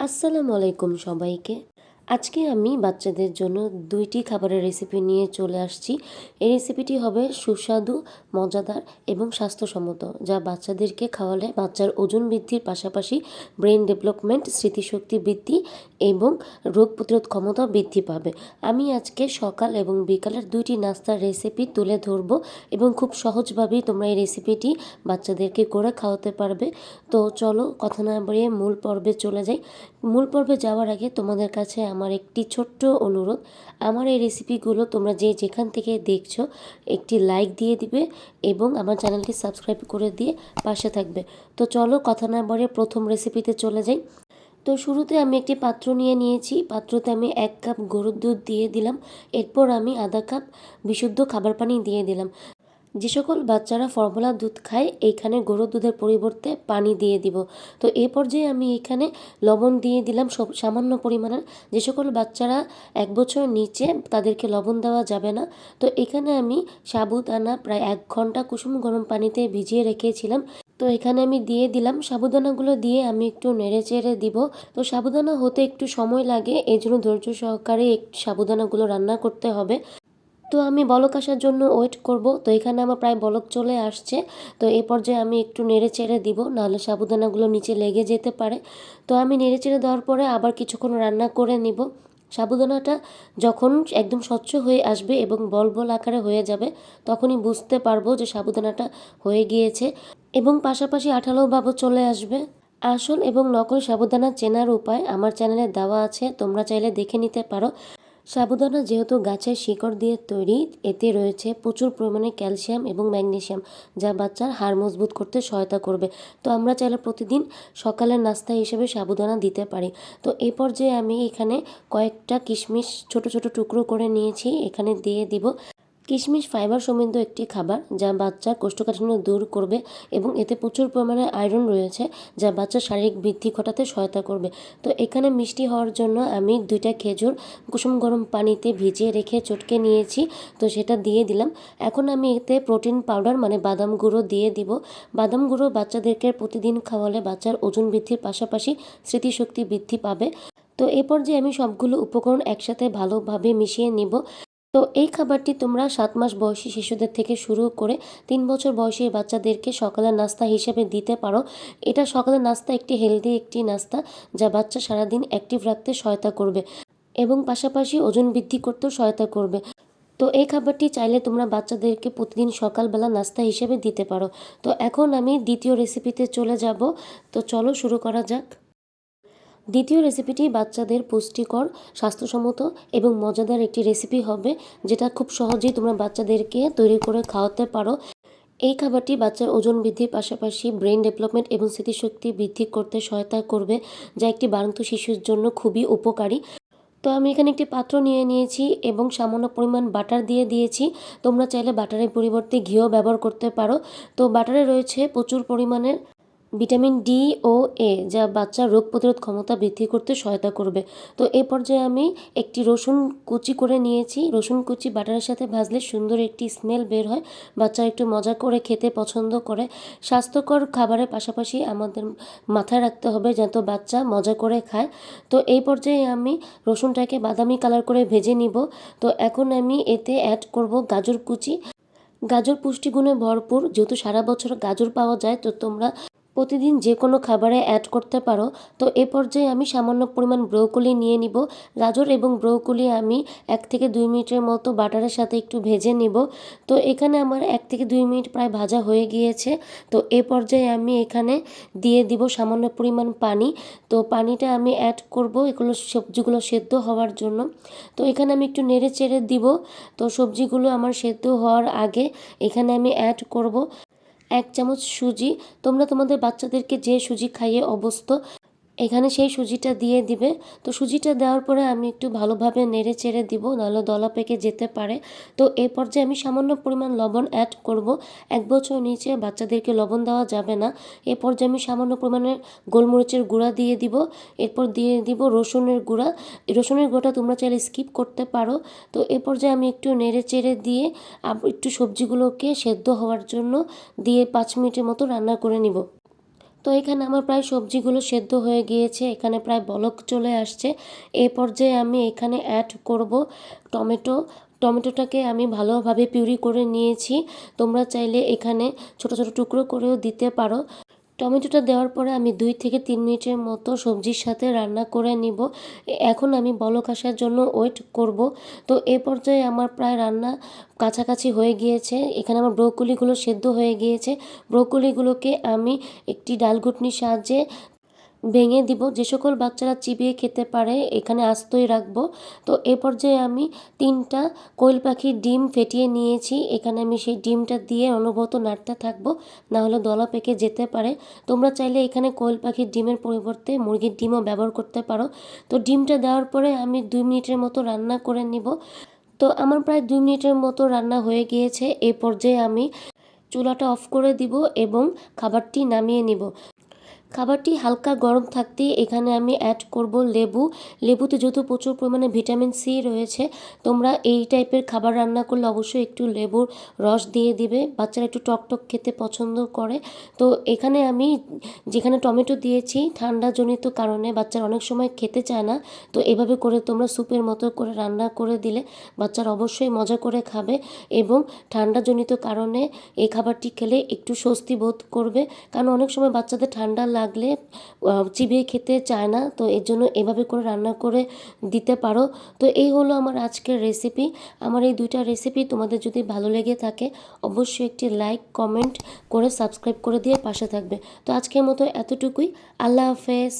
আসসালামু আলাইকুম সবাইকে। আজকে আমি বাচ্চাদের জন্য ২টি খাবারের রেসিপি নিয়ে চলে আসছি। এই রেসিপিটি হবে সুস্বাদু, মজাদার এবং স্বাস্থ্যসম্মত, যা বাচ্চাদেরকে খাওয়ালে বাচ্চার ওজন বৃদ্ধির পাশাপাশি ব্রেন ডেভেলপমেন্ট, স্মৃতিশক্তি বৃদ্ধি এবং রোগ প্রতিরোধ ক্ষমতা বৃদ্ধি পাবে। আমি আজকে সকাল এবং বিকালের ২টি নাস্তার রেসিপি তুলে ধরব এবং খুব সহজভাবেই তোমরা এই রেসিপিটি বাচ্চাদেরকে করে খাওয়াতে পারবে। তো চলো কথা না বাড়িয়ে মূল পর্বে চলে যাই। মূল পর্বে যাওয়ার আগে তোমাদের কাছে আমার একটি ছোট্ট অনুরোধ, আমার এই রেসিপিগুলো তোমরা যে যেখান থেকে দেখছো একটি লাইক দিয়ে দিবে এবং আমার চ্যানেলটি সাবস্ক্রাইব করে দিয়ে পাশে থাকবে। তো চলো কথা না বাড়িয়ে প্রথম রেসিপিতে চলে যাই। তো শুরুতে আমি একটি পাত্র নিয়ে নিয়েছি। পাত্রতে আমি ১ কাপ গরুর দুধ দিয়ে দিলাম। এরপর আমি আধা কাপ বিশুদ্ধ খাবার পানি দিয়ে দিলাম। যে সকল বাচ্চারা ফর্মুলা দুধ খায় এইখানে গরুর দুধের পরিবর্তে পানি দিয়ে দিব। তো এই পর্যায়ে আমি এখানে লবণ দিয়ে দিলাম সামান্য পরিমাণের। যে সকল বাচ্চারা ১ বছর নিচে তাদেরকে লবণ দেওয়া যাবে না। তো এখানে আমি সাবুদানা প্রায় ১ ঘন্টা কুসুম গরম পানিতে ভিজিয়ে রেখেছিলাম। তো এখানে আমি দিয়ে দিলাম। সাবুদানাগুলো দিয়ে আমি একটু নেড়ে চেড়ে দিব। তো সাবুদানা হতে একটু সময় লাগে, এই জন্য ধৈর্য সহকারে একটু সাবুদানাগুলো রান্না করতে হবে। তো আমি বলক আসার জন্য ওয়েট করব। তো এখানে আমার প্রায় বলক চলে আসছে। তো এই পর্যায়ে আমি একটু নেড়ে চেড়ে দিব, নাহলে সাবুদানাগুলো নিচে লেগে যেতে পারে। তো আমি নেড়ে চেড়ে দেওয়ার পরে আবার কিছুক্ষণ রান্না করে নিব। সাবুদানাটা যখন একদম স্বচ্ছ হয়ে আসবে এবং বল বল আকারে হয়ে যাবে, তখনই বুঝতে পারবো যে সাবুদানাটা হয়ে গিয়েছে এবং পাশাপাশি আঠালো ভাবও চলে আসবে। আসল এবং নকল সাবুদানা চেনার উপায় আমার চ্যানেলে দেওয়া আছে, তোমরা চাইলে দেখে নিতে পারো। সাবুদানা যেহেতু গাছের শিকড় দিয়ে তৈরি, এতে রয়েছে প্রচুর পরিমাণে ক্যালসিয়াম এবং ম্যাগনেসিয়াম, যা বাচ্চার হাড় মজবুত করতে সহায়তা করবে। তো আমরা চাইলে প্রতিদিন সকালের নাস্তা হিসেবে সাবুদানা দিতে পারি। তো এই পর্যায়ে আমি এখানে কয়েকটা কিশমিশ ছোট ছোট টুকরো করে নিয়েছি, এখানে দিয়ে দিব। কিশমিশ ফাইবার সমৃদ্ধ একটি খাবার, যা বাচ্চার কোষ্ঠকাঠিন্য দূর করবে এবং এতে প্রচুর পরিমাণে আয়রন রয়েছে, যা বাচ্চার শারীরিক বৃদ্ধি ঘটাতে সহায়তা করবে। তো এখানে মিষ্টি হওয়ার জন্য আমি 2টা খেজুর কুসুম গরম পানিতে ভিজিয়ে রেখে চটকে নিয়েছি, তো সেটা দিয়ে দিলাম। এখন আমি এতে প্রোটিন পাউডার মানে বাদাম গুঁড়ো দিয়ে দিব। বাদাম গুঁড়ো বাচ্চাদেরকে প্রতিদিন খাওয়ালে বাচ্চার ওজন বৃদ্ধির পাশাপাশি স্মৃতিশক্তি বৃদ্ধি পাবে। তো এ পর্যায়ে আমি সবগুলো উপকরণ একসাথে ভালোভাবে মিশিয়ে নিব। তো এই খাবারটি তোমরা 7 মাস বয়সী শিশুদের থেকে শুরু করে 3 বছর বয়সী বাচ্চাদেরকে সকালের নাস্তা হিসেবে দিতে পারো। এটা সকালের নাস্তা একটি হেলদি একটি নাস্তা, যা বাচ্চা সারাদিন অ্যাক্টিভ রাখতে সহায়তা করবে এবং পাশাপাশি ওজন বৃদ্ধি করতেও সহায়তা করবে। তো এই খাবারটি চাইলে তোমরা বাচ্চাদেরকে প্রতিদিন সকালবেলা নাস্তা হিসেবে দিতে পারো। তো এখন আমি দ্বিতীয় রেসিপিতে চলে যাব। তো চলো শুরু করা যাক। দ্বিতীয় রেসিপিটি বাচ্চাদের পুষ্টিকর, স্বাস্থ্যসম্মত এবং মজাদার একটি রেসিপি হবে, যেটা খুব সহজেই তোমরা বাচ্চাদেরকে তৈরি করে খাওয়াতে পারো। এই খাবারটি বাচ্চার ওজন বৃদ্ধির পাশাপাশি ব্রেন ডেভেলপমেন্ট এবং স্মৃতিশক্তি বৃদ্ধি করতে সহায়তা করবে, যা একটি বাড়ন্ত শিশুর জন্য খুবই উপকারী। তো আমি এখানে একটি পাত্র নিয়ে নিয়েছি এবং সামান্য পরিমাণ বাটার দিয়ে দিয়েছি। তোমরা চাইলে বাটারের পরিবর্তে ঘিও ব্যবহার করতে পারো। তো বাটারে রয়েছে প্রচুর পরিমাণের ভিটামিন ডি ও এ, যা বাচ্চার রোগ প্রতিরোধ ক্ষমতা বৃদ্ধি করতে সহায়তা করবে। তো এই পর্যায়ে আমি একটি রসুন কুচি করে নিয়েছি। রসুন কুচি বাটারের সাথে ভাজলে সুন্দর একটি স্মেল বের হয়, বাচ্চা একটু মজা করে খেতে পছন্দ করে। স্বাস্থ্যকর খাবারের পাশাপাশি আমাদের মাথায় রাখতে হবে যাতে বাচ্চা মজা করে খায়। তো এই পর্যায়ে আমি রসুনটাকে বাদামি কালার করে ভেজে নিব। তো এখন আমি এতে অ্যাড করব গাজর কুচি। গাজর পুষ্টিগুণে ভরপুর, যেহেতু সারা বছর গাজর পাওয়া যায়, তো তোমরা প্রতিদিন যে কোনো খাবারে অ্যাড করতে পারো। তো এ পর্যায়ে আমি সামান্য পরিমাণ ব্রোকলি নিয়ে নিব। গাজর এবং ব্রোকলি আমি 1 থেকে 2 মিনিটের মতো বাটারের সাথে একটু ভেজে নিব। তো এখানে আমার 1 থেকে 2 মিনিট প্রায় ভাজা হয়ে গিয়েছে। তো এ পর্যায়ে আমি এখানে দিয়ে দিব সামান্য পরিমাণ পানি। তো পানিটা আমি অ্যাড করব এগুলো সবজিগুলো সেদ্ধ হওয়ার জন্য। তো এখানে আমি একটু নেড়ে চেড়ে দিব। তো সবজিগুলো আমার সেদ্ধ হওয়ার আগে এখানে আমি অ্যাড করব 1 চামচ সুজি। তোমরা তোমাদের বাচ্চাদেরকে যে সুজি খাইয়ে অভ্যস্ত, এখানে সেই সুজিটা দিয়ে দিবে। তো সুজিটা দেওয়ার পরে আমি একটু ভালোভাবে নেড়ে চেড়ে দিব, নাহলে দলা পেকে যেতে পারে। তো এই পর্যায়ে আমি সামান্য পরিমাণ লবণ অ্যাড করব। 1 বছর নিচে বাচ্চাদেরকে লবণ দেওয়া যাবে না। এই পর্যায়ে আমি সামান্য পরিমাণে গোলমরিচের গুঁড়া দিয়ে দিব। এরপর দিয়ে দিব রসুনের গুঁড়া। রসুনের গুঁড়াটা তোমরা চাইলে স্কিপ করতে পারো। তো এই পর্যায়ে আমি একটু নেড়ে চেড়ে দিয়ে একটু সবজিগুলোকে সেদ্ধ হওয়ার জন্য দিয়ে 5 মিনিটের মতো রান্না করে নিব। তো তো এখানে আমার প্রায় সবজিগুলো সেদ্ধ হয়ে গিয়েছে, এখানে প্রায় বলক চলে আসছে। এই পর্যায়ে আমি এখানে অ্যাড করব টমেটো। টমেটোটাকে আমি ভালোভাবে পিউরি করে নিয়েছি। তোমরা চাইলে এখানে ছোট ছোট টুকরো করেও দিতে পারো। টমেটোটা দেওয়ার পরে আমি 2 থেকে 3 মিনিটের মতো সবজির সাথে রান্না করে নিব। এখন আমি বলক আসার জন্য ওয়েট করব। তো এ পর্যায়ে আমার প্রায় রান্না কাছাকাছি হয়ে গিয়েছে। এখানে আমার ব্রোকলিগুলো সেদ্ধ হয়ে গিয়েছে। ব্রোকলিগুলোকে আমি একটি ডালঘুটনির সাহায্যে ভেঙে দিব। যে সকল বাচ্চারা চিবিয়ে খেতে পারে এখানে আস্তই রাখবো। তো এ পর্যায়ে আমি 3টা কোয়েল পাখির ডিম ফেটিয়ে নিয়েছি। এখানে আমি সেই ডিমটা দিয়ে অনবরত নাড়তে থাকবো, না হলে দলা পেকে যেতে পারে। তোমরা চাইলে এখানে কোয়েল পাখির ডিমের পরিবর্তে মুরগির ডিমও ব্যবহার করতে পারো। তো ডিমটা দেওয়ার পরে আমি 2 মিনিটের মতো রান্না করে নিব। তো আমার প্রায় 2 মিনিটের মতো রান্না হয়ে গিয়েছে। এই পর্যায়ে আমি চুলাটা অফ করে দিব এবং খাবারটি নামিয়ে নিব। খাবারটি হালকা গরম থাকতেই এখানে আমি অ্যাড করব লেবু। লেবুতে যেহেতু প্রচুর পরিমাণে ভিটামিন সি রয়েছে, তোমরা এই টাইপের খাবার রান্না করলে অবশ্যই একটু লেবুর রস দিয়ে দিবে। বাচ্চারা একটু টকটক খেতে পছন্দ করে। তো এখানে আমি যেখানে টমেটো দিয়েছি, ঠান্ডাজনিত কারণে বাচ্চারা অনেক সময় খেতে চায় না। তো এভাবে করে তোমরা স্যুপের মতো করে রান্না করে দিলে বাচ্চারা অবশ্যই মজা করে খাবে এবং ঠান্ডাজনিত কারণে এই খাবারটি খেলে একটু স্বস্তি বোধ করবে। কারণ অনেক সময় বাচ্চাদের ঠান্ডা লাগলে চিবিয়ে খেতে চায় না। তো এর জন্য এভাবে করে রান্না করে দিতে পারো। তো এই হলো আমার আজকের রেসিপি। আমার এই 2টা রেসিপি তোমাদের যদি ভালো লেগে থাকে অবশ্যই একটি লাইক কমেন্ট করে সাবস্ক্রাইব করে দিয়ে পাশে থাকবে। তো আজকের মতো এতটুকুই। আল্লাহ হাফেজ।